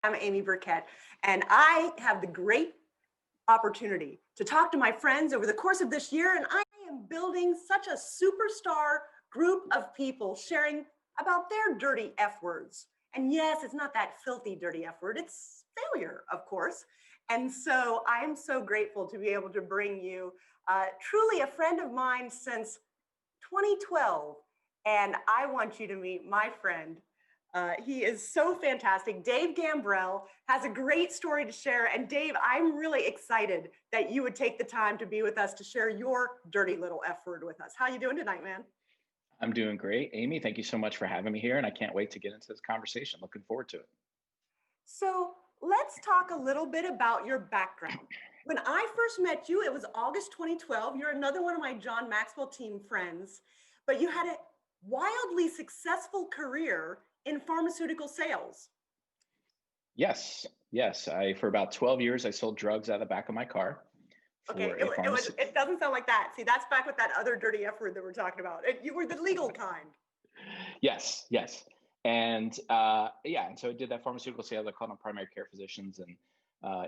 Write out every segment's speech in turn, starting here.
I'm Amy Burkett, and I have the great opportunity to talk to my friends over the course of this year. And I am building such a superstar group of people sharing about their dirty F words. And yes, it's not that filthy, dirty F word, it's failure, of course. And so I am so grateful to be able to bring you truly a friend of mine since 2012. And I want you to meet my friend. He is so fantastic. Dave Gambrell has a great story to share. And Dave, I'm really excited that you would take the time to be with us to share your dirty little F word with us. How you doing tonight, man? I'm doing great. Amy, thank you so much for having me here. And I can't wait to get into this conversation. Looking forward to it. So let's talk a little bit about your background. When I first met you, it was August 2012. You're another one of my John Maxwell team friends, but you had a wildly successful career in pharmaceutical sales. Yes, yes. For about 12 years, I sold drugs out of the back of my car Okay, for a pharmacy. it doesn't sound like that. See, that's back with that other dirty F word that we're talking about. You were the legal kind. Yes, yes. And yeah, and so I did that pharmaceutical sales. I called on primary care physicians and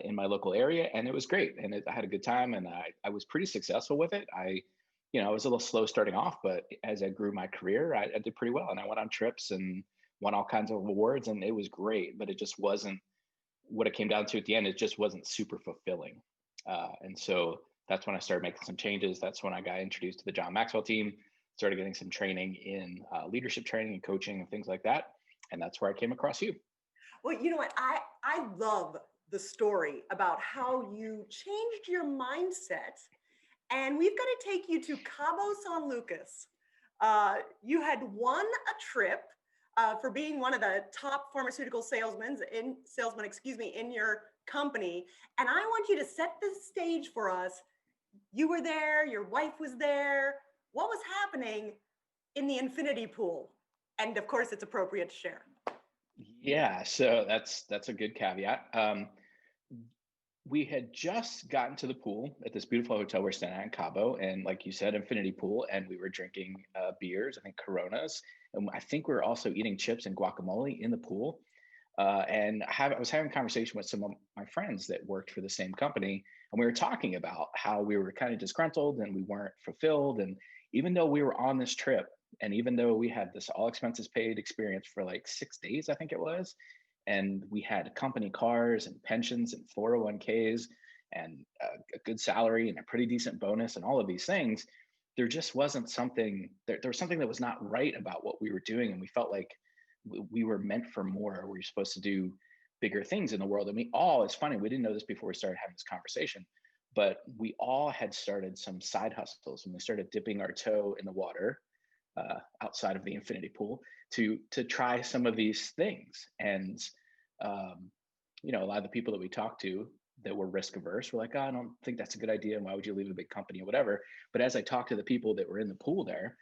in my local area, and it was great. And I had a good time, and I was pretty successful with it. I was a little slow starting off, but as I grew my career, I did pretty well. And I went on trips and won all kinds of awards, and it was great. But it just wasn't what it came down to at the end. It just wasn't super fulfilling. And so that's when I started making some changes. That's when I got introduced to the John Maxwell team, started getting some training in leadership training and coaching and things like that. And that's where I came across you. Well, you know what? I love the story about how you changed your mindset. And we've got to take you to Cabo San Lucas. You had won a trip for being one of the top pharmaceutical salesmen, in your company. And I want you to set the stage for us. You were there, your wife was there. What was happening in the infinity pool? And of course, it's appropriate to share. Yeah, so that's a good caveat. We had just gotten to the pool at this beautiful hotel we're staying at in Cabo, and like you said, infinity pool, and we were drinking beers, I think Coronas, and I think we were also eating chips and guacamole in the pool. I was having a conversation with some of my friends that worked for the same company, and we were talking about how we were kind of disgruntled and we weren't fulfilled. And even though we were on this trip, and even though we had this all expenses paid experience for like 6 days, I think it was, and we had company cars and pensions and 401ks and a good salary and a pretty decent bonus and all of these things, there just wasn't something, there was something that was not right about what we were doing. And we felt like we were meant for more. We were supposed to do bigger things in the world. And it's funny, we didn't know this before we started having this conversation, but we all had started some side hustles and we started dipping our toe in the water outside of the infinity pool to try some of these things. And a lot of the people that we talked to that were risk averse were like, oh, I don't think that's a good idea. And why would you leave a big company or whatever? But as I talked to the people that were in the pool there,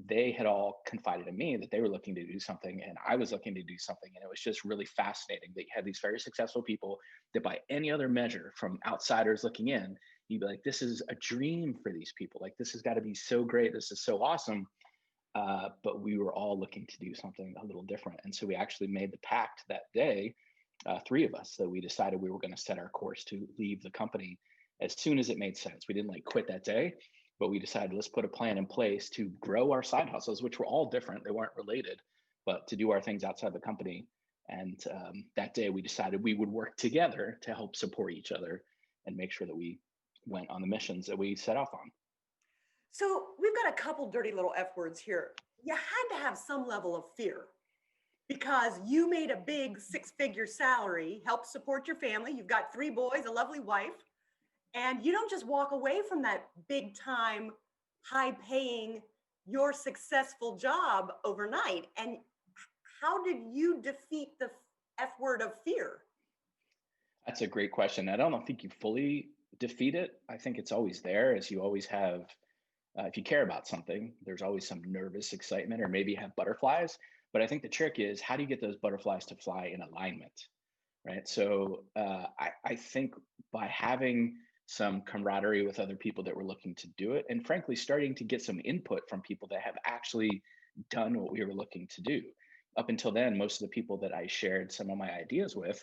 they had all confided in me that they were looking to do something and I was looking to do something. And it was just really fascinating that you had these very successful people that by any other measure from outsiders looking in, you'd be like, this is a dream for these people. Like, this has got to be so great. This is so awesome. But we were all looking to do something a little different. And so we actually made the pact that day, three of us, that we decided we were going to set our course to leave the company as soon as it made sense. We didn't like quit that day, but we decided let's put a plan in place to grow our side hustles, which were all different. They weren't related, but to do our things outside the company. And that day we decided we would work together to help support each other and make sure that we went on the missions that we set off on. So we've got a couple dirty little F words here. You had to have some level of fear because you made a big six-figure salary, helped support your family. You've got three boys, a lovely wife, and you don't just walk away from that big time, high paying, your successful job overnight. And how did you defeat the F word of fear? That's a great question. I don't think you fully defeat it. I think it's always there, as you always have. If you care about something, there's always some nervous excitement or maybe you have butterflies. But I think the trick is, how do you get those butterflies to fly in alignment, right? So I think by having some camaraderie with other people that were looking to do it, and frankly, starting to get some input from people that have actually done what we were looking to do. Up until then, most of the people that I shared some of my ideas with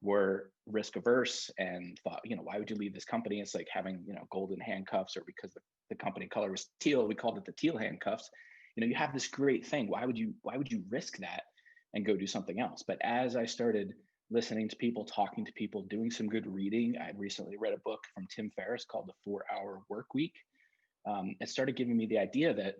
were risk averse and thought, why would you leave this company? It's like having, golden handcuffs, or because the company color was teal, we called it the teal handcuffs. You have this great thing. Why would you risk that and go do something else? But as I started listening to people, talking to people, doing some good reading, I recently read a book from Tim Ferriss called The 4-Hour Work Week. It started giving me the idea that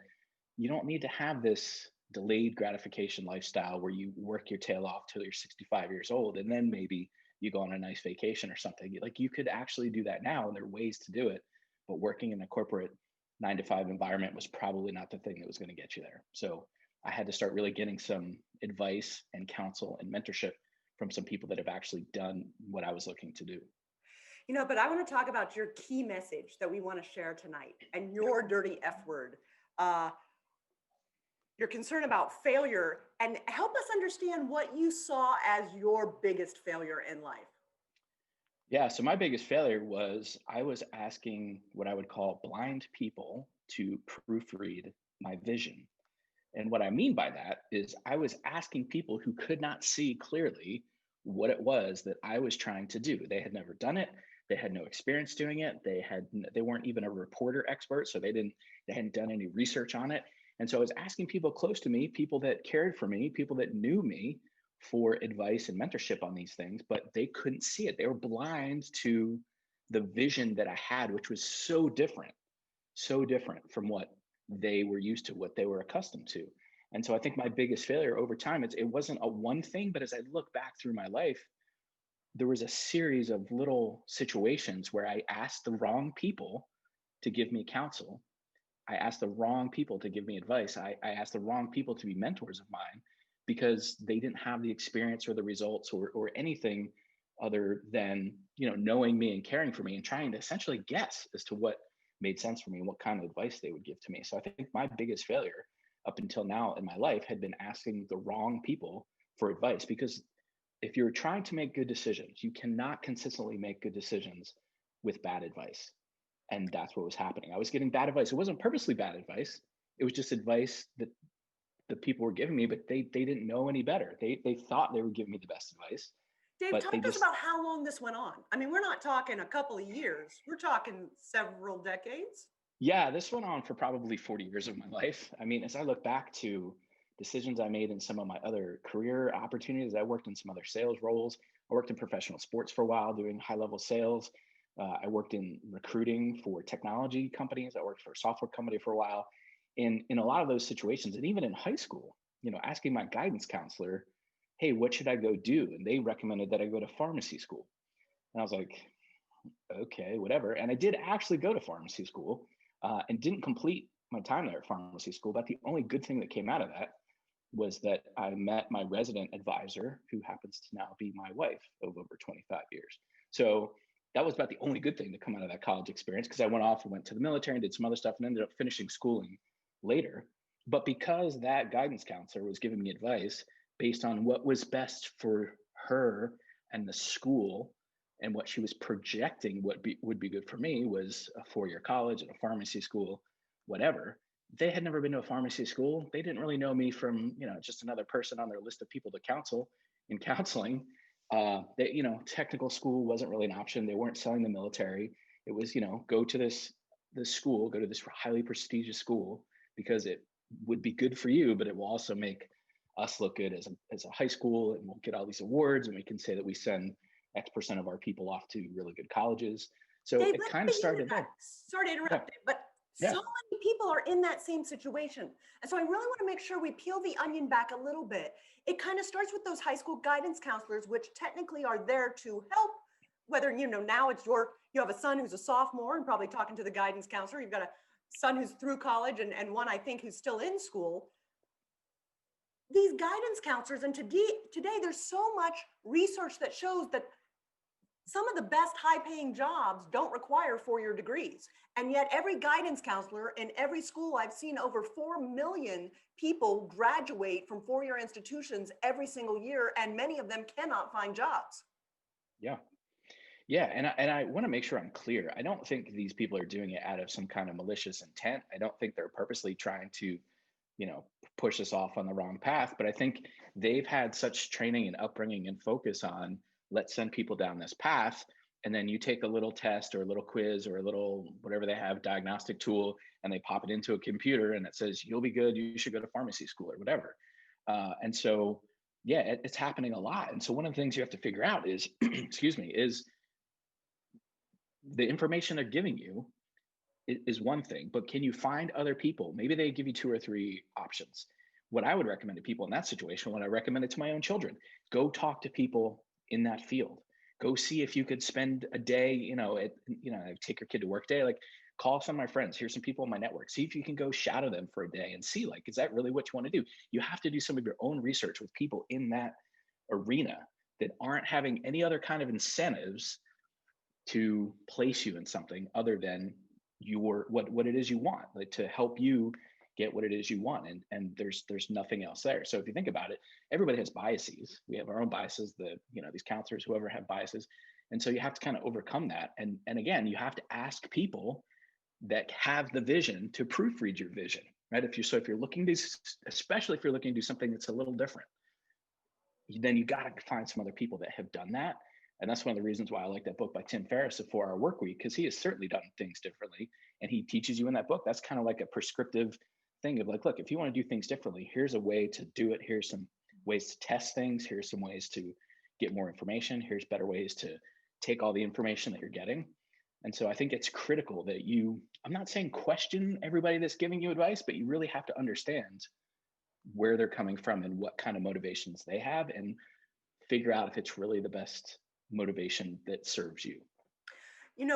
you don't need to have this delayed gratification lifestyle where you work your tail off till you're 65 years old and then maybe you go on a nice vacation or something. Like, you could actually do that now, and there are ways to do it. But working in a corporate 9 to 5 environment was probably not the thing that was going to get you there. So I had to start really getting some advice and counsel and mentorship from some people that have actually done what I was looking to do. But I want to talk about your key message that we want to share tonight, and your dirty F word. Your concern about failure, and help us understand what you saw as your biggest failure in life. Yeah, so my biggest failure was I was asking what I would call blind people to proofread my vision. And what I mean by that is I was asking people who could not see clearly what it was that I was trying to do. They had never done it. They had no experience doing it. They weren't even a reporter expert, so they hadn't done any research on it. And so I was asking people close to me, people that cared for me, people that knew me, for advice and mentorship on these things, but they couldn't see it. They were blind to the vision that I had, which was so different from what they were used to, what they were accustomed to. And so I think my biggest failure over time, it wasn't a one thing, but as I look back through my life, there was a series of little situations where I asked the wrong people to give me counsel. I asked the wrong people to give me advice. I asked the wrong people to be mentors of mine because they didn't have the experience or the results or anything other than, knowing me and caring for me and trying to essentially guess as to what made sense for me and what kind of advice they would give to me. So I think my biggest failure up until now in my life had been asking the wrong people for advice, because if you're trying to make good decisions, you cannot consistently make good decisions with bad advice. And that's what was happening. I was getting bad advice. It wasn't purposely bad advice. It was just advice that the people were giving me, but they didn't know any better. They thought they were giving me the best advice, Dave, but talk they to us just, about how long this went on. I mean, we're not talking a couple of years. We're talking several decades. yeah, this went on for probably 40 years of my life. I mean, as I look back to decisions I made in some of my other career opportunities, I worked in some other sales roles. I worked in professional sports for a while doing high level sales. I worked in recruiting for technology companies. I worked for a software company for a while. In a lot of those situations, and even in high school, asking my guidance counselor, hey, what should I go do? And they recommended that I go to pharmacy school. And I was like, okay, whatever. And I did actually go to pharmacy school and didn't complete my time there at pharmacy school. But the only good thing that came out of that was that I met my resident advisor, who happens to now be my wife of over 25 years. So that was about the only good thing to come out of that college experience, because I went off and went to the military and did some other stuff and ended up finishing schooling later. But because that guidance counselor was giving me advice based on what was best for her and the school, and what she was projecting would be good for me was a 4-year college and a pharmacy school, whatever. They had never been to a pharmacy school. They didn't really know me from, just another person on their list of people to counsel in counseling. Technical school wasn't really an option. They weren't selling the military. It was, go to this school, go to this highly prestigious school, because it would be good for you, but it will also make us look good as a high school, and we'll get all these awards, and we can say that we send X% of our people off to really good colleges. So Dave, it let kind me of started there. Sorry to interrupt, Yeah. but Yeah. so many people are in that same situation. And so I really want to make sure we peel the onion back a little bit. It kind of starts with those high school guidance counselors, which technically are there to help, whether, now you have a son who's a sophomore and probably talking to the guidance counselor. You've got a son who's through college and one, I think, who's still in school. These guidance counselors, and today there's so much research that shows that some of the best high-paying jobs don't require 4-year degrees. And yet every guidance counselor in every school, I've seen over 4 million people graduate from 4-year institutions every single year, and many of them cannot find jobs. Yeah. Yeah. And I want to make sure I'm clear. I don't think these people are doing it out of some kind of malicious intent. I don't think they're purposely trying to, push us off on the wrong path. But I think they've had such training and upbringing and focus on let's send people down this path. And then you take a little test or a little quiz or a little whatever they have diagnostic tool, and they pop it into a computer and it says, you'll be good, you should go to pharmacy school or whatever. And so, yeah, it's happening a lot. And so one of the things you have to figure out is, excuse me, is the information they're giving you is one thing, but can you find other people? Maybe they give you 2 or 3 options. What I would recommend to people in that situation, what I recommend it to my own children, go talk to people in that field. Go see if you could spend a day, take your kid to work day, like call some of my friends. Here's some people in my network. See if you can go shadow them for a day and see, like, is that really what you want to do? You have to do some of your own research with people in that arena that aren't having any other kind of incentives to place you in something other than what it is you want, like to help you get what it is you want. And there's nothing else there. So if you think about it, everybody has biases. We have our own biases, these counselors, whoever, have biases. And so you have to kind of overcome that. And again, you have to ask people that have the vision to proofread your vision, right? If you're looking to, especially if you're looking to do something that's a little different, then you got to find some other people that have done that. And that's one of the reasons why I like that book by Tim Ferriss, The 4-Hour Workweek, because he has certainly done things differently. And he teaches you in that book. That's kind of like a prescriptive thing of like, look, if you want to do things differently, here's a way to do it. Here's some ways to test things. Here's some ways to get more information. Here's better ways to take all the information that you're getting. And so I think it's critical that I'm not saying question everybody that's giving you advice, but you really have to understand where they're coming from and what kind of motivations they have, and figure out if it's really the best motivation that serves you.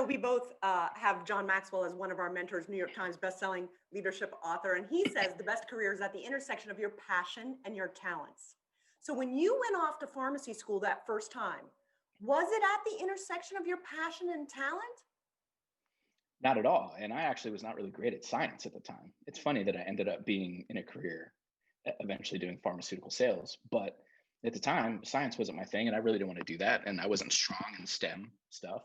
We both have John Maxwell as one of our mentors, New York Times bestselling leadership author, and he says the best career is at the intersection of your passion and your talents. So when you went off to pharmacy school that first time, was it at the intersection of your passion and talent? Not at all. And I actually was not really great at science at the time. It's funny that I ended up being in a career eventually doing pharmaceutical sales, but at the time, science wasn't my thing, and I really didn't want to do that. And I wasn't strong in STEM stuff.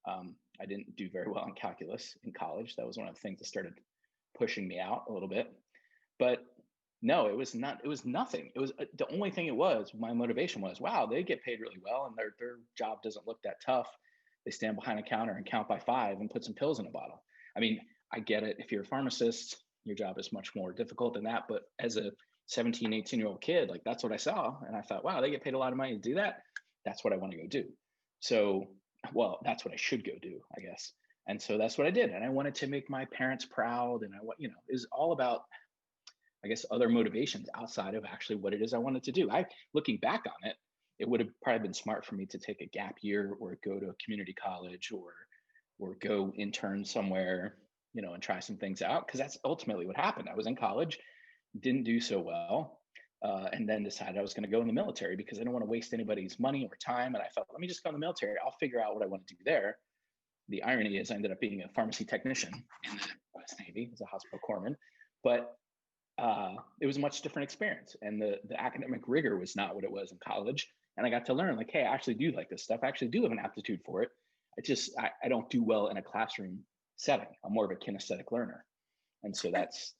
I didn't do very well in calculus in college. That was one of the things that started pushing me out a little bit. But no, it was nothing. It was the only thing my motivation was, wow, they get paid really well and their job doesn't look that tough. They stand behind a counter and count by 5 and put some pills in a bottle. I mean, I get it. If you're a pharmacist, your job is much more difficult than that. But as a 17, 18-year-old kid, like, that's what I saw. And I thought, wow, they get paid a lot of money to do that. That's what I want to go do. So, well, that's what I should go do, I guess. And so that's what I did. And I wanted to make my parents proud. And it was all about, I guess, other motivations outside of actually what it is I wanted to do. Looking back on it, it would have probably been smart for me to take a gap year or go to a community college or go intern somewhere, and try some things out. Because that's ultimately what happened. I was in college, didn't do so well, and then decided I was going to go in the military because I don't want to waste anybody's money or time. And I thought, let me just go in the military. I'll figure out what I want to do there. The irony is I ended up being a pharmacy technician in the US Navy as a hospital corpsman, but it was a much different experience. And the academic rigor was not what it was in college. And I got to learn, like, hey, I actually do like this stuff. I actually do have an aptitude for it. I don't do well in a classroom setting. I'm more of a kinesthetic learner. And so that's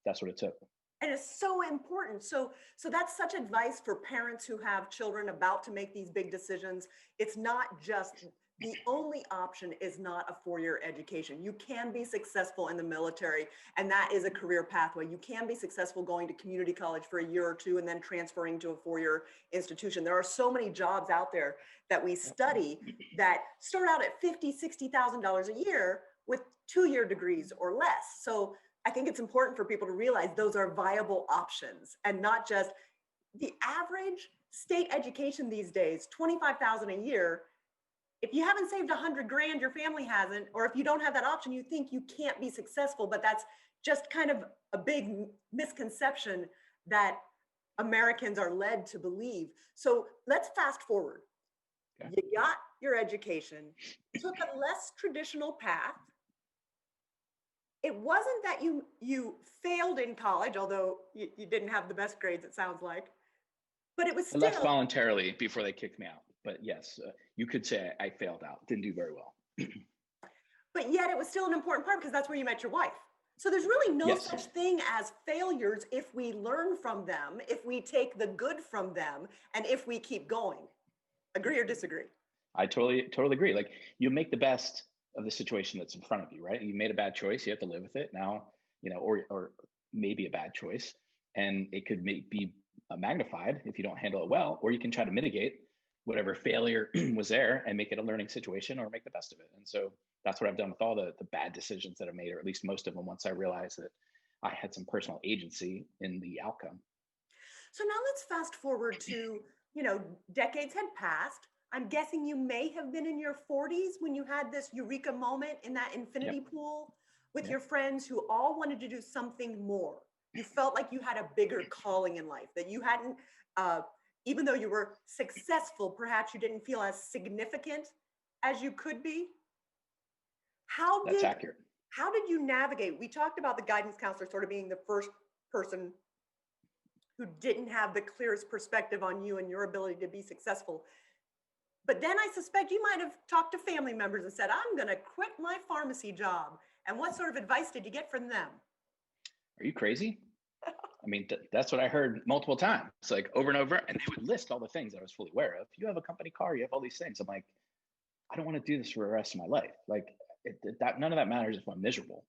what it took. And it's so important. So that's such advice for parents who have children about to make these big decisions. It's not just, the only option is not a 4-year education. You can be successful in the military, and that is a career pathway. You can be successful going to community college for a year or 2 and then transferring to a 4-year institution. There are so many jobs out there that we study that start out at $50,000, $60,000 a year with 2-year degrees or less. So I think it's important for people to realize those are viable options, and not just the average state education these days, $25,000 a year. If you haven't saved $100,000, your family hasn't, or if you don't have that option, you think you can't be successful. But that's just kind of a big misconception that Americans are led to believe. So let's fast forward. Okay. You got your education, took a less traditional path. It wasn't that you failed in college, although you didn't have the best grades, it sounds like, but it was still— I left voluntarily before they kicked me out. But yes, you could say I failed out, didn't do very well. But yet it was still an important part because that's where you met your wife. So there's really no such thing as failures if we learn from them, if we take the good from them, and if we keep going. Agree or disagree? I totally agree. Like you make the best of the situation that's in front of you, right? You made a bad choice, you have to live with it now, or maybe a bad choice, and it could be magnified if you don't handle it well, or you can try to mitigate whatever failure was there and make it a learning situation or make the best of it. And so that's what I've done with all the bad decisions that I made, or at least most of them, once I realized that I had some personal agency in the outcome. So now let's fast forward to, decades had passed. I'm guessing you may have been in your 40s when you had this eureka moment in that infinity Yep. pool with your Yep. friends who all wanted to do something more. You felt like you had a bigger calling in life, that you hadn't, uh, even though you were successful, perhaps you didn't feel as significant as you could be. How That's did accurate. how did you navigate? We talked about the guidance counselor sort of being the first person who didn't have the clearest perspective on you and your ability to be successful. But then I suspect you might have talked to family members and said, I'm going to quit my pharmacy job. And what sort of advice did you get from them? Are you crazy? I mean, that's what I heard multiple times, like over and over. And they would list all the things that I was fully aware of. You have a company car, you have all these things. I'm like, I don't want to do this for the rest of my life. Like that, none of that matters if I'm miserable.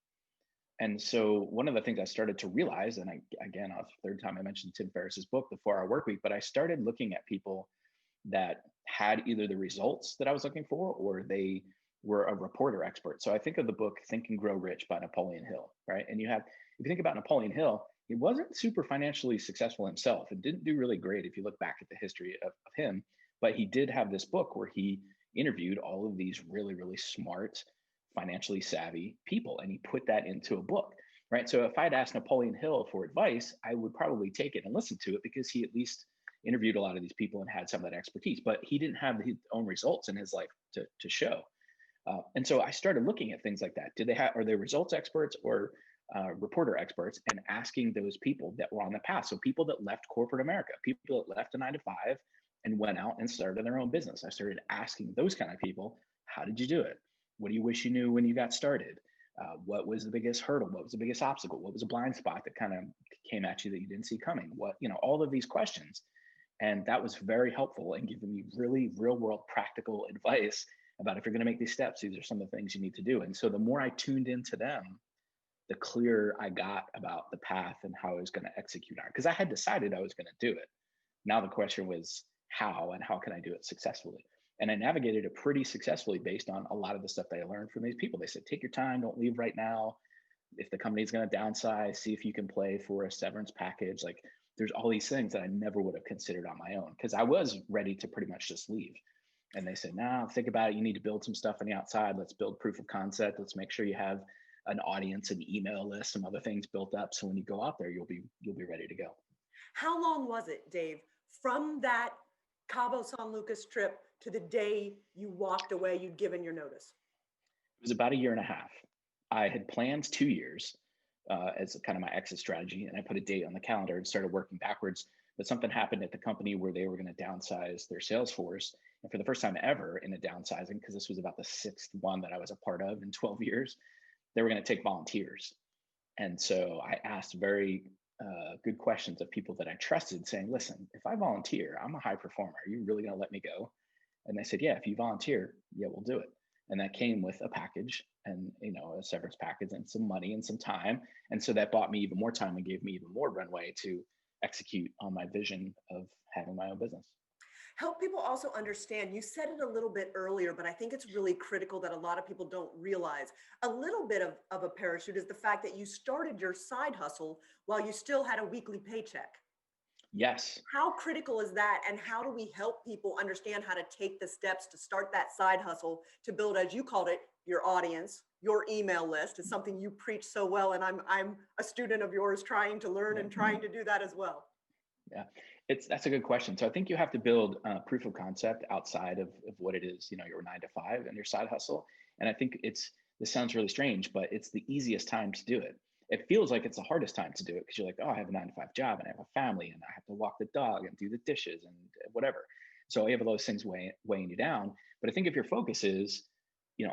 And so one of the things I started to realize, and again, the third time I mentioned Tim Ferriss's book, The 4 Hour Work Week, but I started looking at people that had either the results that I was looking for, or they were a reporter expert. So I think of the book Think and Grow Rich by Napoleon Hill, right? And if you think about Napoleon Hill, he wasn't super financially successful himself and didn't do really great if you look back at the history of him. But he did have this book where he interviewed all of these really, really smart, financially savvy people, and he put that into a book, right? So if I'd asked Napoleon Hill for advice, I would probably take it and listen to it because he at least interviewed a lot of these people and had some of that expertise, but he didn't have his own results in his life to show. And so I started looking at things like that. Are they results experts or reporter experts, and asking those people that were on the path. So people that left corporate America, people that left a 9 to 5 and went out and started their own business. I started asking those kind of people, how did you do it? What do you wish you knew when you got started? What was the biggest hurdle? What was the biggest obstacle? What was a blind spot that kind of came at you that you didn't see coming? All of these questions. And that was very helpful in giving me really real world practical advice about, if you're going to make these steps, these are some of the things you need to do. And so the more I tuned into them, the clearer I got about the path and how I was going to execute on it. Because I had decided I was going to do it. Now the question was how, and how can I do it successfully? And I navigated it pretty successfully based on a lot of the stuff that I learned from these people. They said, take your time, don't leave right now. If the company's going to downsize, see if you can play for a severance package. Like, there's all these things that I never would have considered on my own, because I was ready to pretty much just leave. And they said, nah, think about it. You need to build some stuff on the outside. Let's build proof of concept. Let's make sure you have an audience, an email list, some other things built up. So when you go out there, you'll be ready to go. How long was it, Dave, from that Cabo San Lucas trip to the day you walked away, you'd given your notice? It was about a year and a half. I had planned 2 years as kind of my exit strategy, and I put a date on the calendar and started working backwards. But something happened at the company where they were going to downsize their sales force. And for the first time ever in a downsizing, because this was about the sixth one that I was a part of in 12 years, they were going to take volunteers. And so I asked very good questions of people that I trusted, saying, listen, if I volunteer, I'm a high performer. Are you really going to let me go? And they said, yeah, if you volunteer, yeah, we'll do it. And that came with a package, and a severance package and some money and some time. And so that bought me even more time and gave me even more runway to execute on my vision of having my own business. Help people also understand, you said it a little bit earlier, but I think it's really critical that a lot of people don't realize. A little bit of a parachute is the fact that you started your side hustle while you still had a weekly paycheck. Yes. How critical is that? And how do we help people understand how to take the steps to start that side hustle to build, as you called it, your audience? Your email list is something you preach so well. And I'm a student of yours trying to learn and trying to do that as well. Yeah, that's a good question. So I think you have to build proof of concept outside of what it is, your 9 to 5 and your side hustle. And I think this sounds really strange, but it's the easiest time to do it. It feels like it's the hardest time to do it because you're like, oh, I have a 9 to 5 job and I have a family and I have to walk the dog and do the dishes and whatever. So you have those things weighing you down. But I think if your focus is,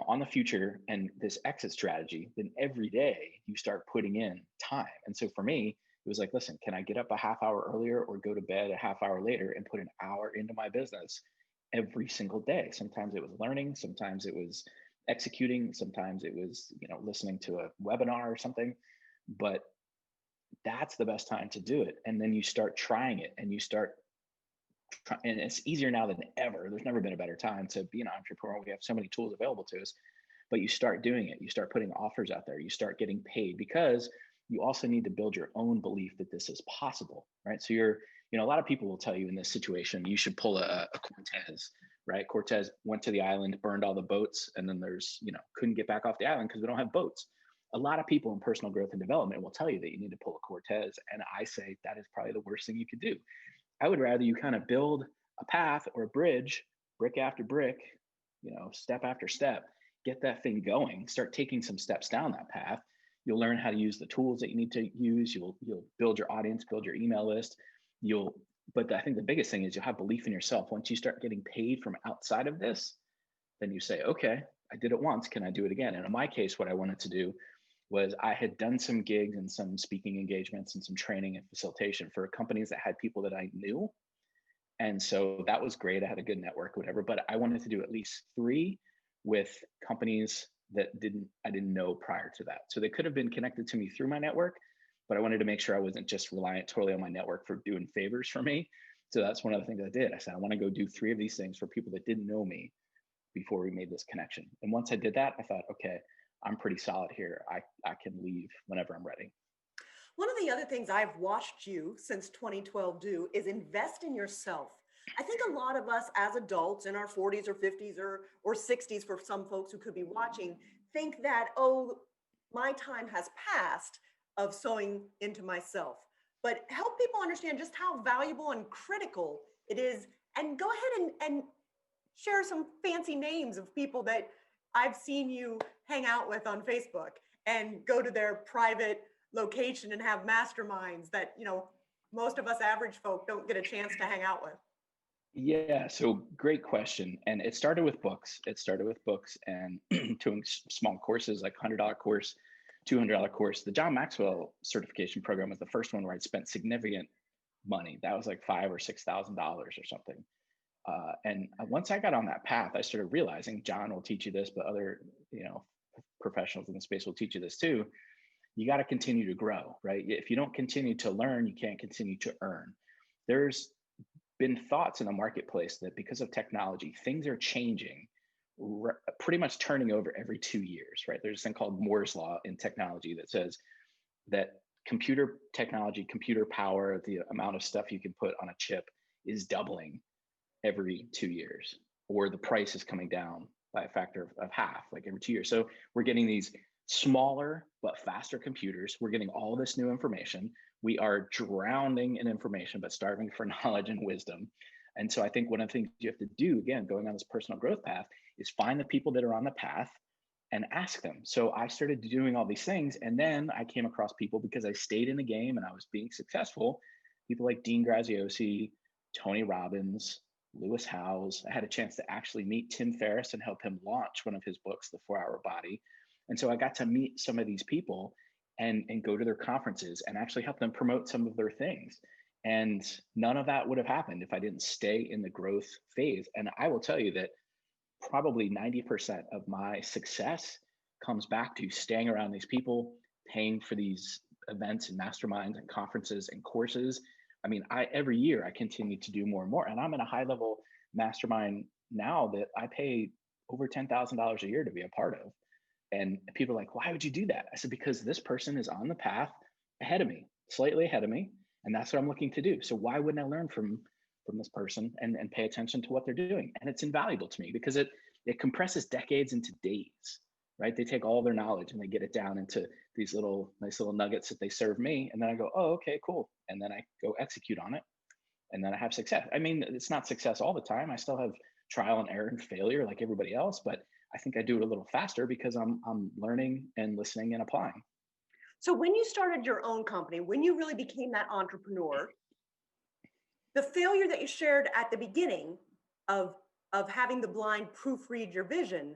on the future and this exit strategy, then every day you start putting in time. And so for me, it was like, listen, can I get up a half hour earlier or go to bed a half hour later and put an hour into my business every single day. Sometimes it was learning, sometimes it was executing, sometimes it was, listening to a webinar or something. But that's the best time to do it. And then you start trying it and and it's easier now than ever. There's never been a better time to be an entrepreneur. We have so many tools available to us, but you start doing it. You start putting offers out there. You start getting paid, because you also need to build your own belief that this is possible, right? So a lot of people will tell you in this situation, you should pull a Cortez, right? Cortez went to the island, burned all the boats, and then couldn't get back off the island because we don't have boats. A lot of people in personal growth and development will tell you that you need to pull a Cortez. And I say that is probably the worst thing you could do. I would rather you kind of build a path or a bridge, brick after brick, step after step, get that thing going, start taking some steps down that path. You'll learn how to use the tools that you need to use. You'll build your audience, build your email list. But I think the biggest thing is you'll have belief in yourself. Once you start getting paid from outside of this, then you say, okay, I did it once. Can I do it again? And in my case, what I wanted to do was I had done some gigs and some speaking engagements and some training and facilitation for companies that had people that I knew. And so that was great. I had a good network, whatever, but I wanted to do at least 3 with companies that I didn't know prior to that. So they could have been connected to me through my network, but I wanted to make sure I wasn't just reliant totally on my network for doing favors for me. So that's one of the things I did. I said, I want to go do 3 of these things for people that didn't know me before we made this connection. And once I did that, I thought, okay, I'm pretty solid here. I can leave whenever I'm ready. One of the other things I've watched you since 2012 do is invest in yourself. I think a lot of us as adults in our 40s or 50s or 60s, for some folks who could be watching, think that, oh, my time has passed of sowing into myself. But help people understand just how valuable and critical it is. And go ahead and share some fancy names of people that I've seen you hang out with on Facebook and go to their private location and have masterminds that, most of us average folk don't get a chance to hang out with. Yeah, so great question. And it started with books. And doing small courses, like $100 course, $200 course. The John Maxwell certification program was the first one where I'd spent significant money. That was like $5,000 or $6,000 or something. And once I got on that path, I started realizing John will teach you this, but other, professionals in the space will teach you this too. You got to continue to grow, right? If you don't continue to learn, you can't continue to earn. There's been thoughts in the marketplace that because of technology, things are changing, pretty much turning over every 2 years, right? There's a thing called Moore's Law in technology that says that computer technology, computer power, the amount of stuff you can put on a chip is doubling every 2 years, or the price is coming down by a factor of half, like every 2 years. So we're getting these smaller but faster computers. We're getting all this new information. We are drowning in information, but starving for knowledge and wisdom. And so I think one of the things you have to do, again, going on this personal growth path, is find the people that are on the path and ask them. So I started doing all these things. And then I came across people, because I stayed in the game and I was being successful, people like Dean Graziosi, Tony Robbins, Lewis Howes. I had a chance to actually meet Tim Ferriss and help him launch one of his books, The 4-Hour Body. And so I got to meet some of these people and go to their conferences and actually help them promote some of their things. And none of that would have happened if I didn't stay in the growth phase. And I will tell you that probably 90% of my success comes back to staying around these people, paying for these events and masterminds and conferences and courses. I mean, every year I continue to do more and more. And I'm in a high level mastermind now that I pay over $10,000 a year to be a part of. And people are like, why would you do that? I said, because this person is on the path ahead of me, slightly ahead of me. And that's what I'm looking to do. So why wouldn't I learn from this person and pay attention to what they're doing? And it's invaluable to me because it compresses decades into days, right? They take all their knowledge and they get it down into these nice little nuggets that they serve me. And then I go, oh, okay, cool. And then I go execute on it. And then I have success. I mean, it's not success all the time. I still have trial and error and failure like everybody else, but I think I do it a little faster because I'm learning and listening and applying. So when you started your own company, when you really became that entrepreneur, the failure that you shared at the beginning of having the blind proofread your vision,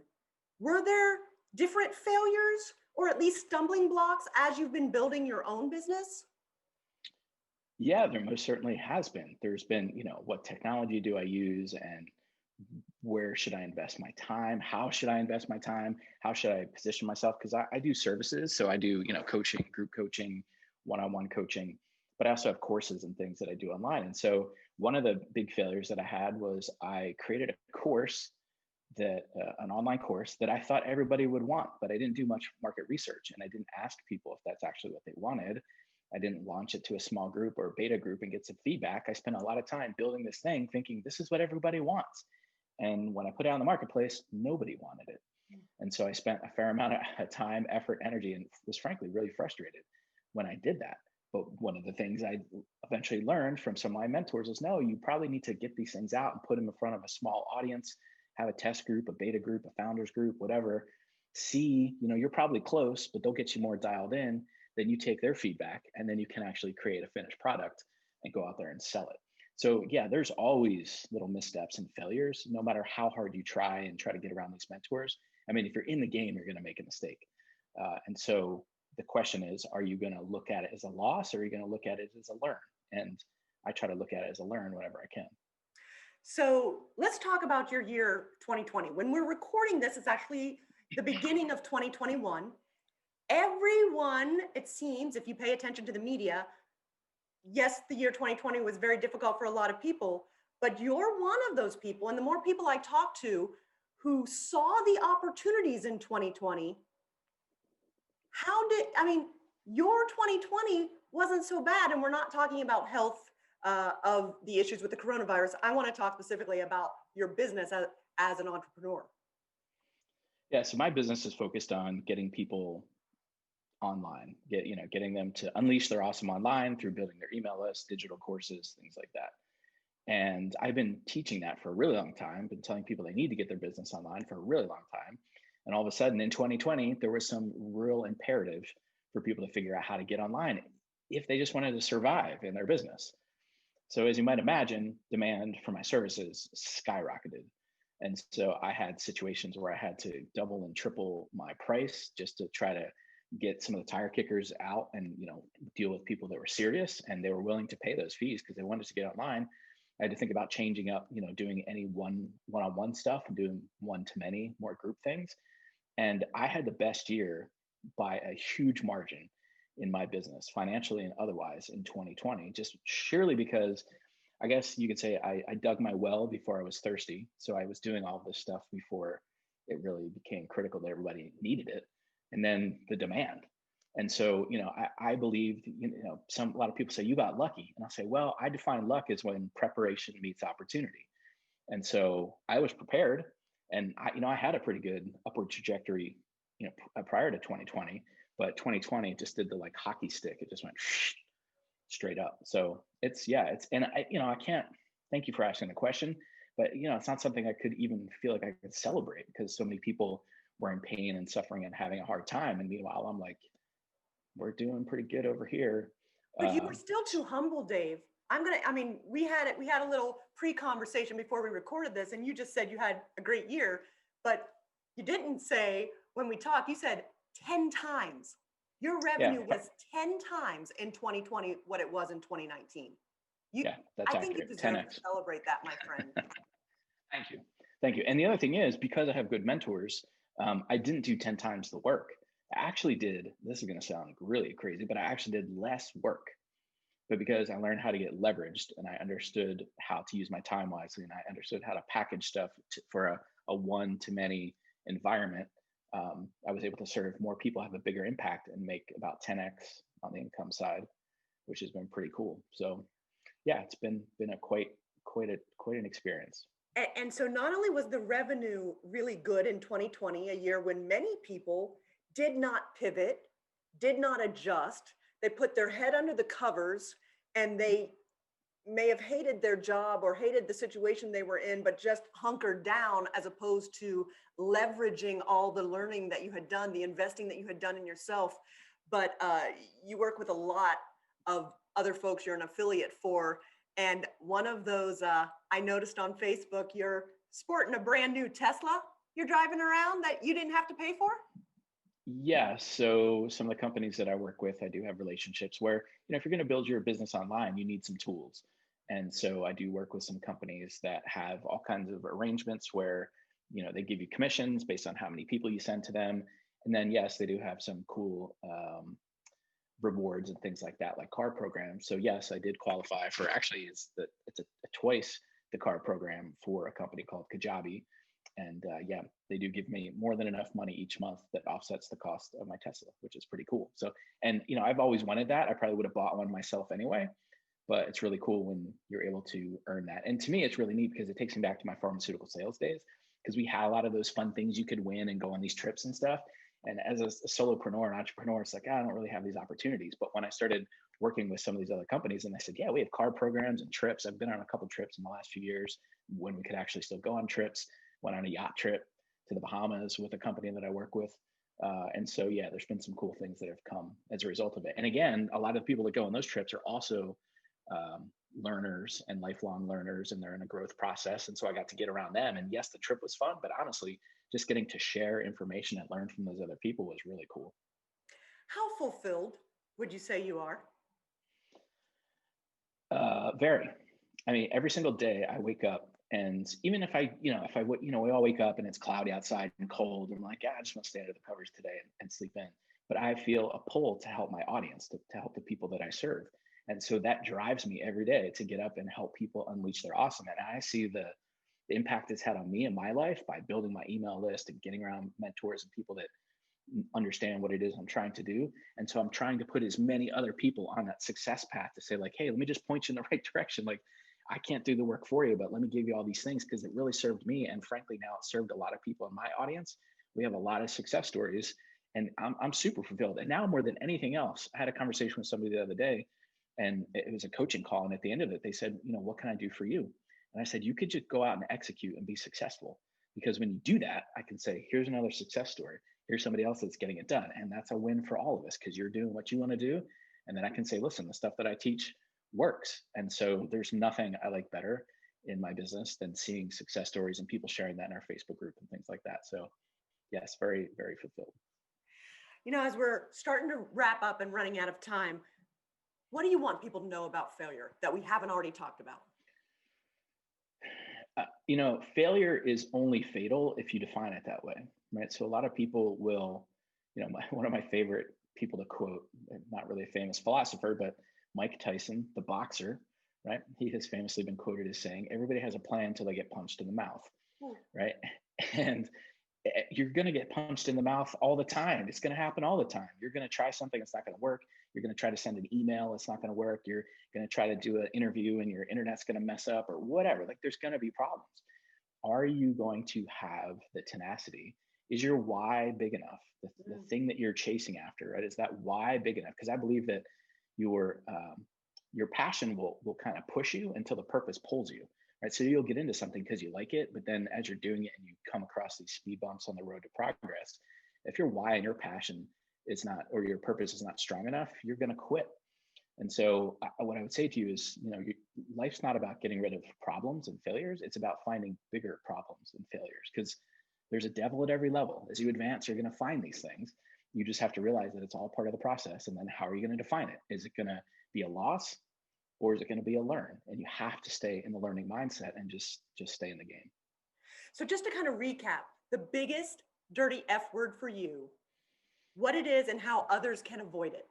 were there different failures or at least stumbling blocks as you've been building your own business? Yeah, there most certainly has been. There's been, what technology do I use, and where should I invest my time? How should I invest my time? How should I position myself? Because I do services. So I do, coaching, group coaching, one-on-one coaching, but I also have courses and things that I do online. And so one of the big failures that I had was I created a course an online course that I thought everybody would want, but I didn't do much market research and I didn't ask people if that's actually what they wanted. I didn't launch it to a small group or a beta group and get some feedback. I spent a lot of time building this thing thinking this is what everybody wants. And when I put it out in the marketplace, nobody wanted it. And so I spent a fair amount of time, effort, energy, and was frankly really frustrated when I did that. But one of the things I eventually learned from some of my mentors is no, you probably need to get these things out and put them in front of a small audience, have a test group, a beta group, a founders group, whatever. See, you're probably close, but they'll get you more dialed in. Then you take their feedback and then you can actually create a finished product and go out there and sell it. So yeah, there's always little missteps and failures, no matter how hard you try to get around these mentors. I mean, if you're in the game, you're going to make a mistake. And so the question is, are you going to look at it as a loss or are you going to look at it as a learn? And I try to look at it as a learn whenever I can. So let's talk about your year 2020. When we're recording this, it's actually the beginning of 2021. Everyone, it seems, if you pay attention to the media, yes, the year 2020 was very difficult for a lot of people, but you're one of those people. And the more people I talk to who saw the opportunities in 2020, your 2020 wasn't so bad. And we're not talking about health of the issues with the coronavirus. I want to talk specifically about your business as an entrepreneur. Yeah, so my business is focused on getting people online, getting them to unleash their awesome online through building their email list, digital courses, things like that. And I've been teaching that for a really long time, been telling people they need to get their business online for a really long time. And all of a sudden in 2020, there was some real imperative for people to figure out how to get online if they just wanted to survive in their business. So as you might imagine, demand for my services skyrocketed. And so I had situations where I had to double and triple my price just to try to get some of the tire kickers out and deal with people that were serious and they were willing to pay those fees because they wanted to get online. I had to think about changing up, doing any one-on-one stuff and doing one-to-many more group things. And I had the best year by a huge margin in my business, financially and otherwise, in 2020, just surely because I guess you could say I dug my well before I was thirsty. So I was doing all this stuff before it really became critical that everybody needed it. And then the demand. And so, I believe, a lot of people say you got lucky. And I'll say, well, I define luck as when preparation meets opportunity. And so I was prepared and I had a pretty good upward trajectory, prior to 2020, but 2020 just did the like hockey stick. It just went straight up. So and I can't, thank you for asking the question, but it's not something I could even feel like I could celebrate because so many people were in pain and suffering and having a hard time. And meanwhile, I'm like, we're doing pretty good over here. But you were still too humble, Dave. We had a little pre-conversation before we recorded this, and you just said you had a great year, but you didn't say when we talked, you said 10 times. Your revenue was 10 times in 2020 what it was in 2019. That's I think accurate. you deserve 10x. to celebrate that, my friend. Thank you. And the other thing is, because I have good mentors, I didn't do 10 times the work. I actually did, this is going to sound really crazy, but I actually did less work. But because I learned how to get leveraged and I understood how to use my time wisely and I understood how to package stuff for a one-to-many environment, I was able to serve more people, have a bigger impact, and make about 10x on the income side, which has been pretty cool. So yeah, it's been quite an experience. And so not only was the revenue really good in 2020, a year when many people did not pivot, did not adjust, they put their head under the covers and they may have hated their job or hated the situation they were in, but just hunkered down as opposed to leveraging all the learning that you had done, the investing that you had done in yourself. But you work with a lot of other folks you're an affiliate for. And one of those, I noticed on Facebook, you're sporting a brand new Tesla you're driving around that you didn't have to pay for? Yeah, so some of the companies that I work with, I do have relationships where, if you're going to build your business online, you need some tools. And so I do work with some companies that have all kinds of arrangements where, they give you commissions based on how many people you send to them. And then, yes, they do have some cool rewards and things like that, like card programs. So yes, I did qualify for, actually it's a twice the card program for a company called Kajabi. And yeah, they do give me more than enough money each month that offsets the cost of my Tesla, which is pretty cool. So, and I've always wanted that. I probably would have bought one myself anyway, but it's really cool when you're able to earn that. And to me, it's really neat because it takes me back to my pharmaceutical sales days, because we had a lot of those fun things you could win and go on these trips and stuff. And as a solopreneur, an entrepreneur, it's like, I don't really have these opportunities. But when I started working with some of these other companies, and I said, yeah, we have card programs and trips. I've been on a couple of trips in the last few years when we could actually still go on trips. Went on a yacht trip to the Bahamas with a company that I work with. And so, yeah, there's been some cool things that have come as a result of it. And again, a lot of the people that go on those trips are also learners and lifelong learners, and they're in a growth process. And so I got to get around them. And yes, the trip was fun, but honestly, just getting to share information and learn from those other people was really cool. How fulfilled would you say you are? Very. I mean, every single day I wake up, and even if I, we all wake up and it's cloudy outside and cold, I'm like, yeah, I just want to stay under the covers today and sleep in. But I feel a pull to help my audience, to help the people that I serve. And so that drives me every day to get up and help people unleash their awesome. And I see the impact it's had on me in my life by building my email list and getting around mentors and people that understand what it is I'm trying to do. And so I'm trying to put as many other people on that success path to say, like, hey, let me just point you in the right direction. Like, I can't do the work for you, but let me give you all these things, because it really served me. And frankly, now it served a lot of people in my audience. We have a lot of success stories, and I'm super fulfilled. And now more than anything else, I had a conversation with somebody the other day, and it was a coaching call. And at the end of it, they said, what can I do for you? And I said, you could just go out and execute and be successful. Because when you do that, I can say, here's another success story. Here's somebody else that's getting it done. And that's a win for all of us, because you're doing what you want to do. And then I can say, listen, the stuff that I teach works. And so there's nothing I like better in my business than seeing success stories and people sharing that in our Facebook group and things like that. So yes, very, very fulfilled. As we're starting to wrap up and running out of time, what do you want people to know about failure that we haven't already talked about? Failure is only fatal if you define it that way, right? So a lot of people will, one of my favorite people to quote, not really a famous philosopher, but Mike Tyson, the boxer, right? He has famously been quoted as saying, everybody has a plan until they get punched in the mouth, right? And you're going to get punched in the mouth all the time. It's going to happen all the time. You're going to try something, it's not going to work. You're going to try to send an email, it's not going to work. You're going to try to do an interview and your internet's going to mess up or whatever. Like, there's going to be problems. Are you going to have the tenacity? Is your why big enough? The thing that you're chasing after, right? Is that why big enough? Because I believe that your passion will kind of push you until the purpose pulls you, right? So you'll get into something because you like it, but then as you're doing it and you come across these speed bumps on the road to progress, if your why and your passion is not, or your purpose is not strong enough, you're going to quit. And so what I would say to you is, life's not about getting rid of problems and failures. It's about finding bigger problems and failures, because there's a devil at every level. As you advance, you're going to find these things. You just have to realize that it's all part of the process. And then how are you going to define it? Is it going to be a loss, or is it going to be a learn? And you have to stay in the learning mindset and just stay in the game. So just to kind of recap, the biggest dirty F word for you, what it is and how others can avoid it.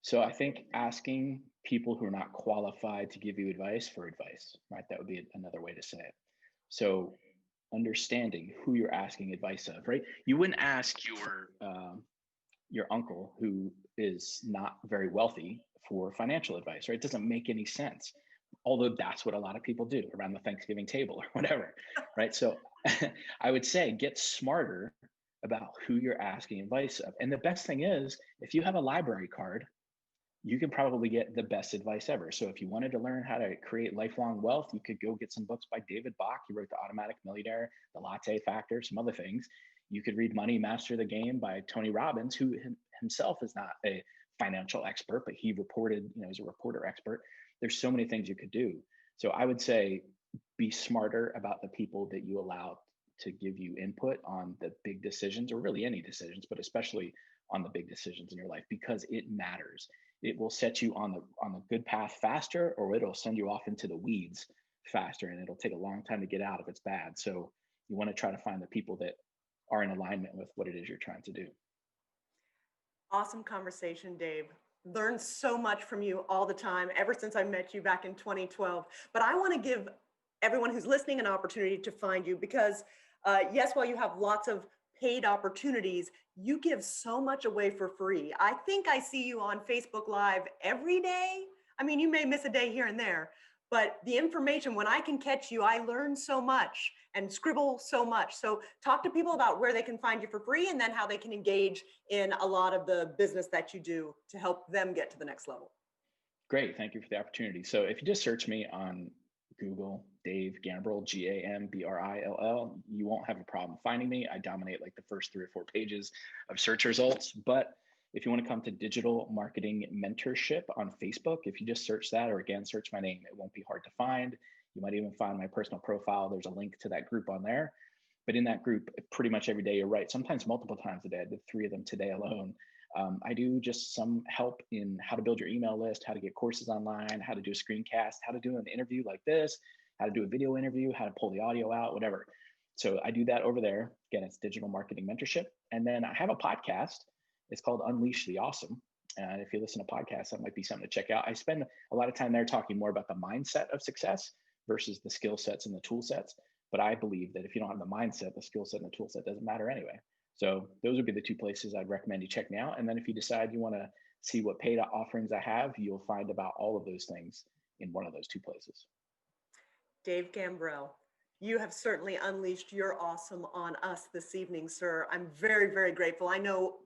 So I think asking people who are not qualified to give you advice for advice, right? That would be another way to say it. So understanding who you're asking advice of, right? You wouldn't ask your uncle who is not very wealthy for financial advice, right? It doesn't make any sense. Although that's what a lot of people do around the Thanksgiving table or whatever, right? So I would say get smarter about who you're asking advice of. And the best thing is, if you have a library card, you can probably get the best advice ever. So if you wanted to learn how to create lifelong wealth, you could go get some books by David Bach. He wrote The Automatic Millionaire, The Latte Factor, some other things. You could read Money Master the Game by Tony Robbins, who himself is not a financial expert, but he reported, he's a reporter expert. There's so many things you could do. So I would say be smarter about the people that you allow to give you input on the big decisions, or really any decisions, but especially on the big decisions in your life, because it matters. it will set you on the good path faster, or it'll send you off into the weeds faster, and it'll take a long time to get out if it's bad. So you want to try to find the people that are in alignment with what it is you're trying to do. Awesome conversation, Dave. Learned so much from you all the time, ever since I met you back in 2012. But I want to give everyone who's listening an opportunity to find you because, yes, while you have lots of paid opportunities, you give so much away for free. I think I see you on Facebook Live every day. I mean, you may miss a day here and there, but the information, when I can catch you, I learn so much and scribble so much. So talk to people about where they can find you for free and then how they can engage in a lot of the business that you do to help them get to the next level. Great. Thank you for the opportunity. So if you just search me on Google, Dave Gambrill, Gambrill, you won't have a problem finding me. I dominate like the first 3 or 4 pages of search results. But if you want to come to Digital Marketing Mentorship on Facebook, if you just search that, or again, search my name, it won't be hard to find. You might even find my personal profile. There's a link to that group on there. But in that group, pretty much every day, you're right, sometimes multiple times a day. I did 3 of them today alone. I do just some help in how to build your email list, how to get courses online, how to do a screencast, how to do an interview like this, how to do a video interview, how to pull the audio out, whatever. So I do that over there. Again, it's Digital Marketing Mentorship. And then I have a podcast. It's called Unleash the Awesome. And if you listen to podcasts, that might be something to check out. I spend a lot of time there talking more about the mindset of success versus the skill sets and the tool sets. But I believe that if you don't have the mindset, the skill set and the tool set doesn't matter anyway. So those would be the 2 places I'd recommend you checking out. And then if you decide you want to see what paid offerings I have, you'll find about all of those things in one of those 2 places. Dave Gambrill, you have certainly unleashed your awesome on us this evening, sir. I'm very, very grateful. I know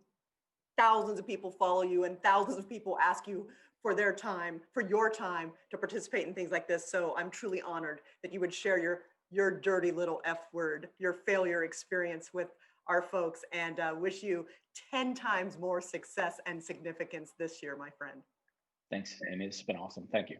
thousands of people follow you and thousands of people ask you for their time, for your time to participate in things like this. So I'm truly honored that you would share your dirty little F word, your failure experience with our folks, and wish you 10 times more success and significance this year, my friend. Thanks, Amy. It's been awesome. Thank you.